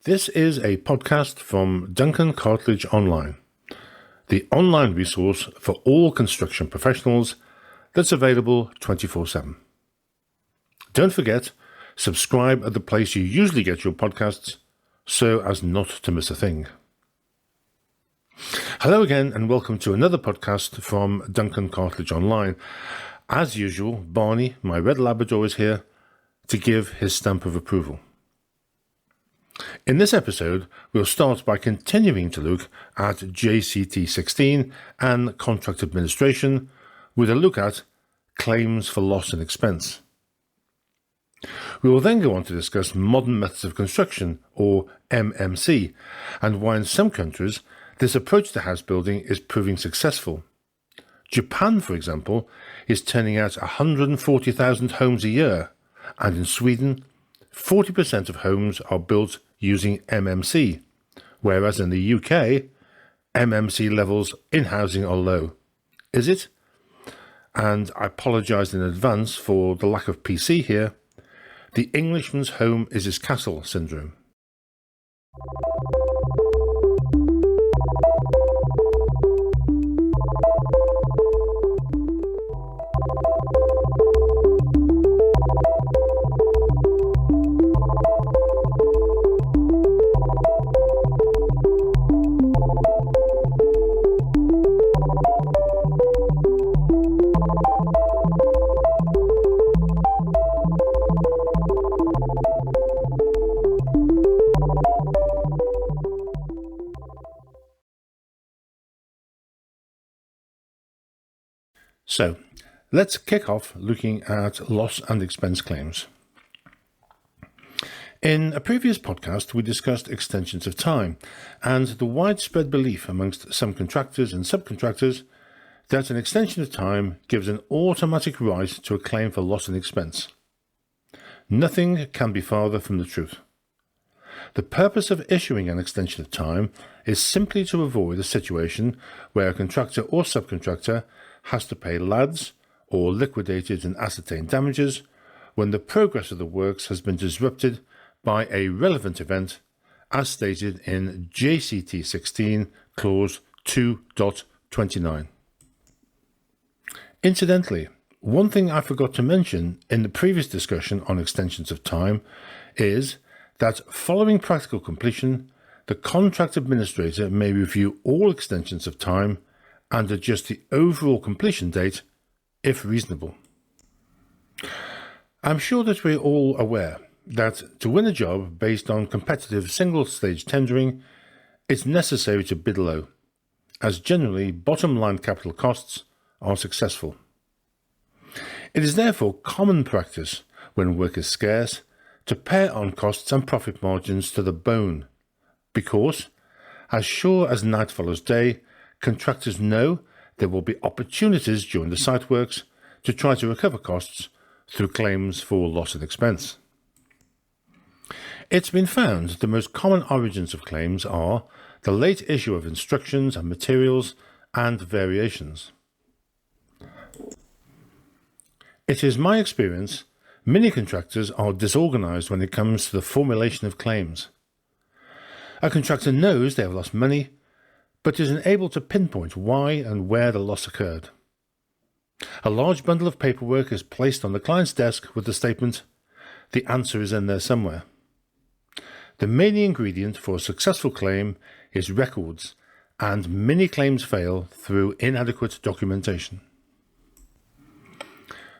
This is a podcast from Duncan Cartlidge Online, the online resource for all construction professionals that's available 24/7. Don't forget, subscribe at the place you usually get your podcasts so as not to miss a thing. Hello again and welcome to another podcast from Duncan Cartlidge Online. As usual, Barney, my red Labrador, is here to give his stamp of approval. In this episode, we'll start by continuing to look at JCT 16 and contract administration with a look at claims for loss and expense. We will then go on to discuss modern methods of construction, or MMC, and why in some countries this approach to house building is proving successful. Japan, for example, is turning out 140,000 homes a year, and in Sweden, 40% of homes are built using MMC, whereas in the UK, MMC levels in housing are low. Is it? And I apologise in advance for the lack of PC here. The Englishman's home is his castle syndrome. So, let's kick off looking at loss and expense claims. In a previous podcast, we discussed extensions of time and the widespread belief amongst some contractors and subcontractors that an extension of time gives an automatic right to a claim for loss and expense. Nothing can be farther from the truth. The purpose of issuing an extension of time is simply to avoid a situation where a contractor or subcontractor has to pay LADs or liquidated and ascertained damages when the progress of the works has been disrupted by a relevant event as stated in JCT 16 clause 2.29. Incidentally, one thing I forgot to mention in the previous discussion on extensions of time is that following practical completion, the contract administrator may review all extensions of time and adjust the overall completion date if reasonable. I'm sure that we're all aware that to win a job based on competitive single-stage tendering, it's necessary to bid low, as generally bottom-line capital costs are successful. It is therefore common practice, when work is scarce, to pare on costs and profit margins to the bone, because, as sure as night follows day, contractors know there will be opportunities during the site works to try to recover costs through claims for loss and expense. It's been found the most common origins of claims are the late issue of instructions and materials and variations. It is my experience many contractors are disorganised when it comes to the formulation of claims. A contractor knows they have lost money, but is unable to pinpoint why and where the loss occurred. A large bundle of paperwork is placed on the client's desk with the statement, "The answer is in there somewhere." The main ingredient for a successful claim is records, and many claims fail through inadequate documentation.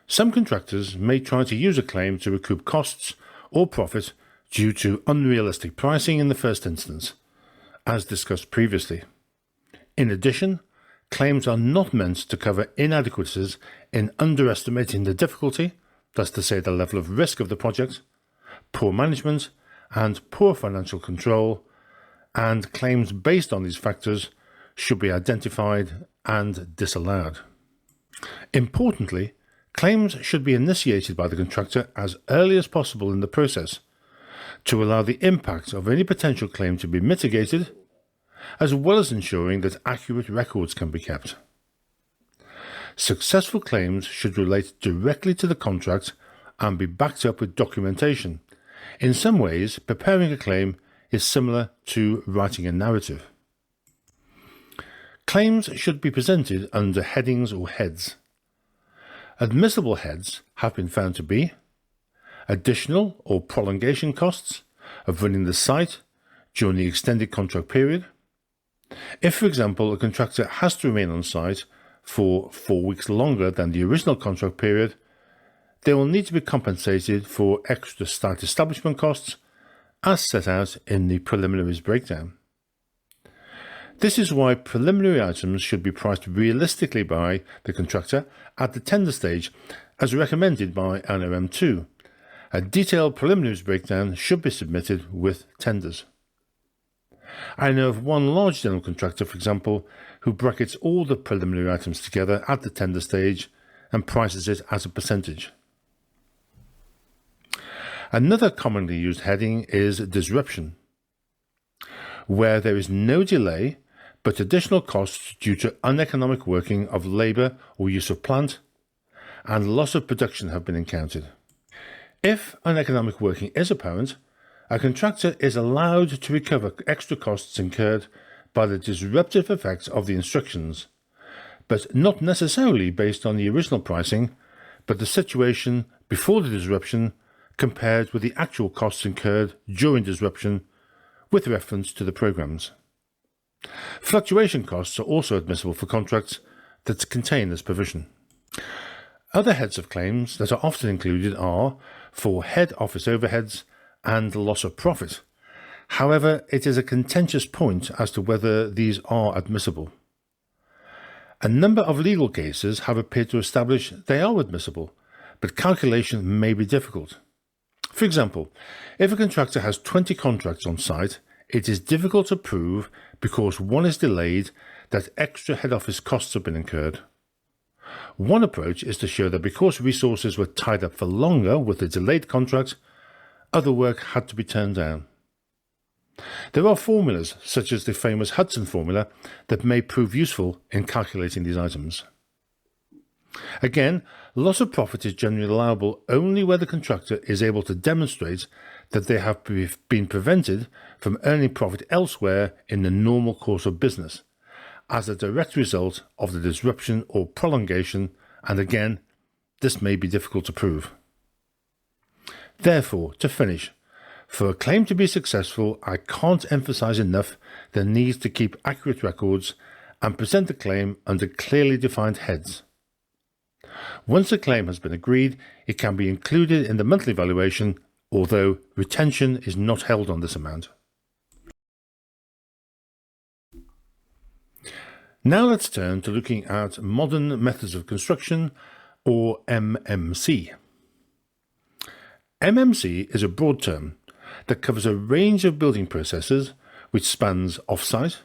Some contractors may try to use a claim to recoup costs or profit due to unrealistic pricing in the first instance, as discussed previously. In addition, claims are not meant to cover inadequacies in underestimating the difficulty, that's to say the level of risk of the project, poor management, and poor financial control, and claims based on these factors should be identified and disallowed. Importantly, claims should be initiated by the contractor as early as possible in the process to allow the impact of any potential claim to be mitigated, as well as ensuring that accurate records can be kept. Successful claims should relate directly to the contract and be backed up with documentation. In some ways, preparing a claim is similar to writing a narrative. Claims should be presented under headings or heads. Admissible heads have been found to be additional or prolongation costs of running the site during the extended contract period. If, for example, a contractor has to remain on site for 4 weeks longer than the original contract period, they will need to be compensated for extra site establishment costs as set out in the preliminaries breakdown. This is why preliminary items should be priced realistically by the contractor at the tender stage, as recommended by NRM2. A detailed preliminaries breakdown should be submitted with tenders. I know of one large general contractor, for example, who brackets all the preliminary items together at the tender stage and prices it as a percentage. Another commonly used heading is disruption, where there is no delay but additional costs due to uneconomic working of labour or use of plant, and loss of production have been encountered. If uneconomic working is apparent, a contractor is allowed to recover extra costs incurred by the disruptive effects of the instructions, but not necessarily based on the original pricing, but the situation before the disruption compared with the actual costs incurred during disruption with reference to the programs. Fluctuation costs are also admissible for contracts that contain this provision. Other heads of claims that are often included are for head office overheads and loss of profit. However, it is a contentious point as to whether these are admissible. A number of legal cases have appeared to establish they are admissible, but calculation may be difficult. For example, if a contractor has 20 contracts on site, it is difficult to prove because one is delayed that extra head office costs have been incurred. One approach is to show that because resources were tied up for longer with the delayed contract, other work had to be turned down. There are formulas, such as the famous Hudson formula, that may prove useful in calculating these items. Again, loss of profit is generally allowable only where the contractor is able to demonstrate that they have been prevented from earning profit elsewhere in the normal course of business, as a direct result of the disruption or prolongation, and again, this may be difficult to prove. Therefore, to finish, for a claim to be successful, I can't emphasize enough the need to keep accurate records and present the claim under clearly defined heads. Once a claim has been agreed, it can be included in the monthly valuation, although retention is not held on this amount. Now let's turn to looking at modern methods of construction, or MMC. MMC is a broad term that covers a range of building processes which spans off-site,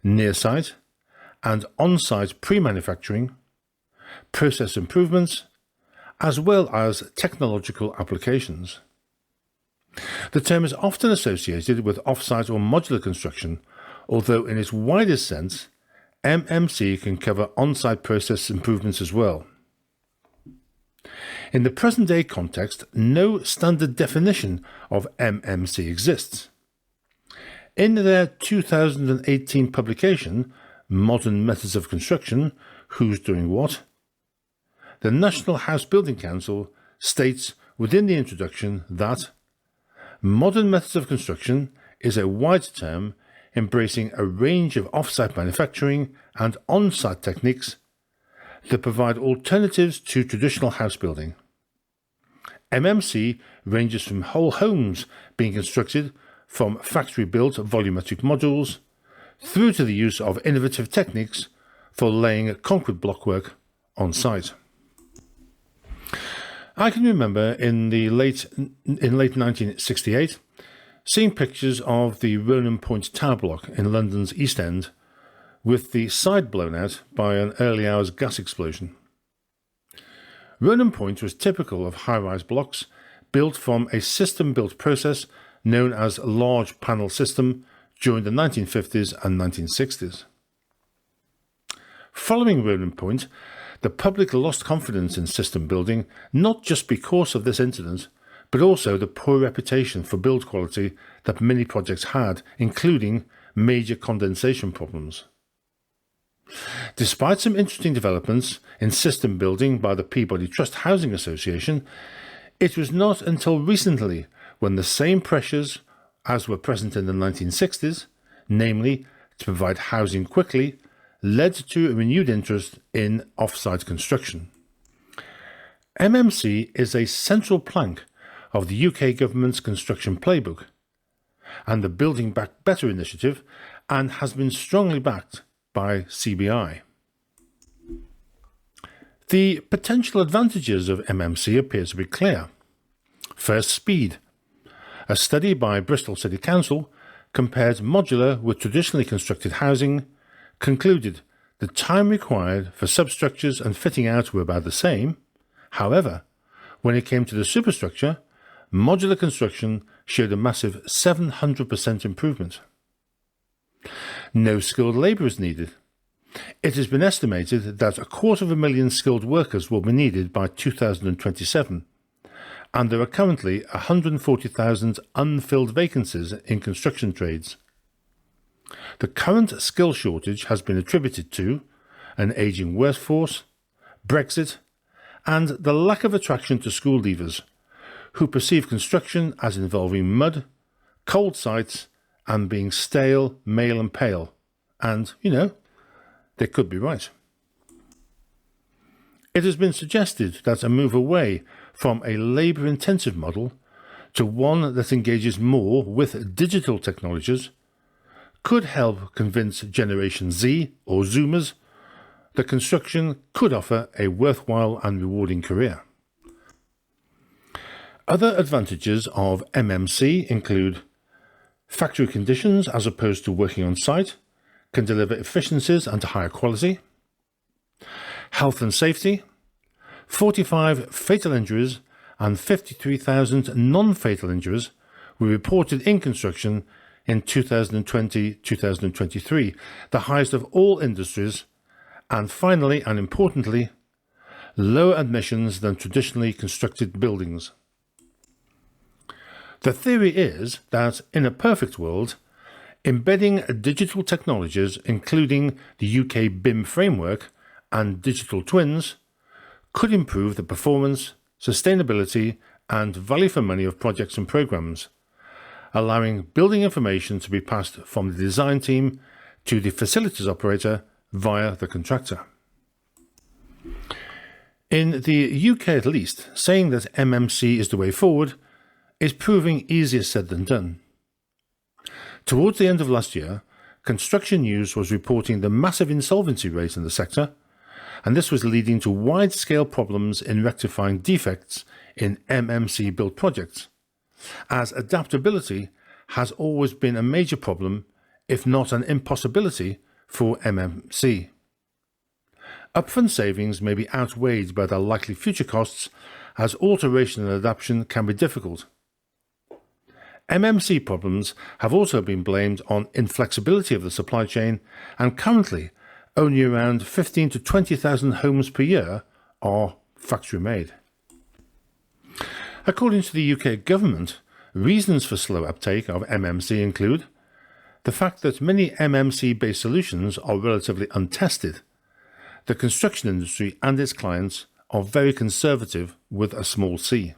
near-site, and on-site pre-manufacturing, process improvements, as well as technological applications. The term is often associated with off-site or modular construction, although in its widest sense, MMC can cover on-site process improvements as well. In the present-day context, no standard definition of MMC exists. In their 2018 publication, Modern Methods of Construction, Who's Doing What?, the National House Building Council states within the introduction that modern methods of construction is a wide term embracing a range of off-site manufacturing and on-site techniques that provide alternatives to traditional house building. MMC ranges from whole homes being constructed from factory-built volumetric modules through to the use of innovative techniques for laying concrete blockwork on site. I can remember in late 1968 seeing pictures of the Ronan Point tower block in London's East End with the side blown out by an early hours gas explosion. Ronan Point was typical of high-rise blocks built from a system-built process known as large panel system during the 1950s and 1960s. Following Ronan Point, the public lost confidence in system building not just because of this incident, but also the poor reputation for build quality that many projects had, including major condensation problems. Despite some interesting developments in system building by the Peabody Trust Housing Association, it was not until recently when the same pressures as were present in the 1960s, namely to provide housing quickly, led to a renewed interest in off-site construction. MMC is a central plank of the UK government's construction playbook and the Building Back Better initiative, and has been strongly backed by CBI. The potential advantages of MMC appear to be clear. First, speed. A study by Bristol City Council compared modular with traditionally constructed housing, concluded the time required for substructures and fitting out were about the same. However, when it came to the superstructure, modular construction showed a massive 700% improvement. No skilled labour is needed. It has been estimated that 250,000 skilled workers will be needed by 2027, and there are currently 140,000 unfilled vacancies in construction trades. The current skill shortage has been attributed to an ageing workforce, Brexit, and the lack of attraction to school leavers, who perceive construction as involving mud, cold sites, and being stale, male and pale. And, they could be right. It has been suggested that a move away from a labour-intensive model to one that engages more with digital technologies could help convince Generation Z or Zoomers that construction could offer a worthwhile and rewarding career. Other advantages of MMC include factory conditions as opposed to working on site can deliver efficiencies and higher quality. Health and safety. 45 fatal injuries and 53,000 non-fatal injuries were reported in construction in 2020-2023, the highest of all industries. And finally, and importantly, lower emissions than traditionally constructed buildings. The theory is that in a perfect world, embedding digital technologies, including the UK BIM framework and digital twins, could improve the performance, sustainability, and value for money of projects and programs, allowing building information to be passed from the design team to the facilities operator via the contractor. In the UK at least, saying that MMC is the way forward is proving easier said than done. Towards the end of last year, Construction News was reporting the massive insolvency rate in the sector, and this was leading to wide-scale problems in rectifying defects in MMC built projects, as adaptability has always been a major problem, if not an impossibility, for MMC. Upfront savings may be outweighed by their likely future costs, as alteration and adaptation can be difficult. MMC problems have also been blamed on inflexibility of the supply chain, and currently only around 15,000 to 20,000 homes per year are factory made. According to the UK government, reasons for slow uptake of MMC include the fact that many MMC-based solutions are relatively untested. The construction industry and its clients are very conservative with a small c.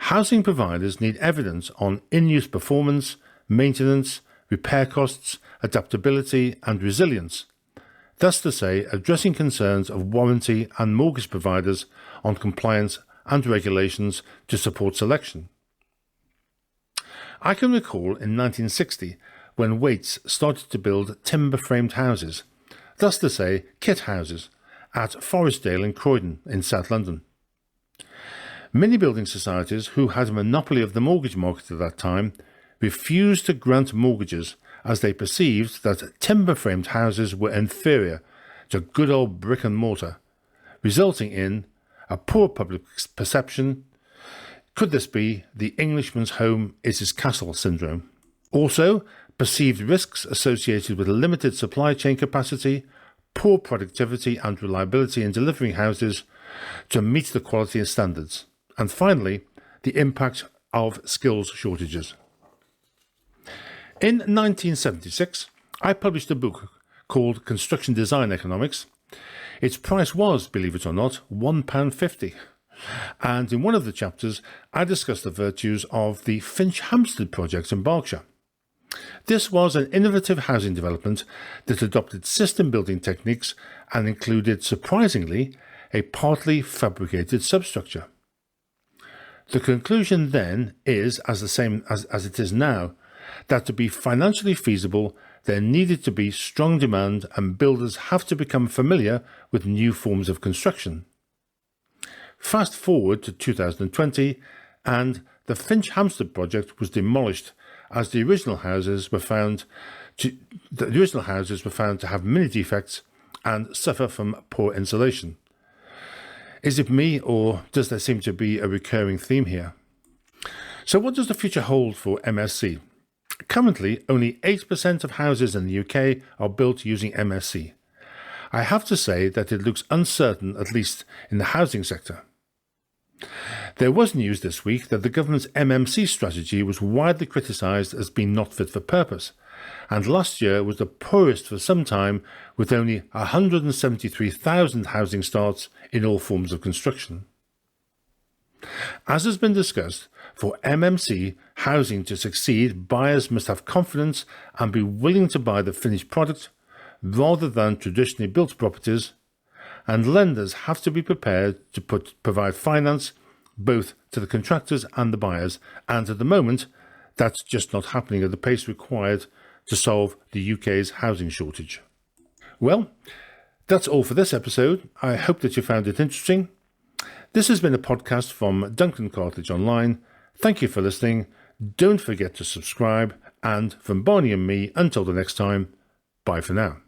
Housing providers need evidence on in-use performance, maintenance, repair costs, adaptability and resilience, thus to say addressing concerns of warranty and mortgage providers on compliance and regulations to support selection. I can recall in 1960 when Waits started to build timber-framed houses, thus to say kit houses, at Forestdale in Croydon in South London. Many building societies who had a monopoly of the mortgage market at that time refused to grant mortgages as they perceived that timber-framed houses were inferior to good old brick and mortar, resulting in a poor public perception. Could this be the Englishman's home is his castle syndrome? Also, perceived risks associated with limited supply chain capacity, poor productivity and reliability in delivering houses to meet the quality and standards. And finally, the impact of skills shortages. In 1976, I published a book called Construction Design Economics. Its price was, believe it or not, £1.50. And in one of the chapters, I discussed the virtues of the Finch-Hampstead project in Berkshire. This was an innovative housing development that adopted system building techniques and included, surprisingly, a partly fabricated substructure. The conclusion then is, as the same as it is now, that to be financially feasible, there needed to be strong demand and builders have to become familiar with new forms of construction. Fast forward to 2020 and the Finch-Hampstead project was demolished as the original houses were found to have many defects and suffer from poor insulation. Is it me, or does there seem to be a recurring theme here? So what does the future hold for MSC? Currently, only 8% of houses in the UK are built using MSC. I have to say that it looks uncertain, at least in the housing sector. There was news this week that the government's MMC strategy was widely criticised as being not fit for purpose, and last year was the poorest for some time, with only 173,000 housing starts in all forms of construction. As has been discussed, for MMC housing to succeed, buyers must have confidence and be willing to buy the finished product rather than traditionally built properties, and lenders have to be prepared to provide finance both to the contractors and the buyers, and at the moment that's just not happening at the pace required to solve the UK's housing shortage. Well, that's all for this episode. I hope that you found it interesting. This has been a podcast from Duncan Cartlidge Online. Thank you for listening. Don't forget to subscribe, and from Barney and me, until the next time, bye for now.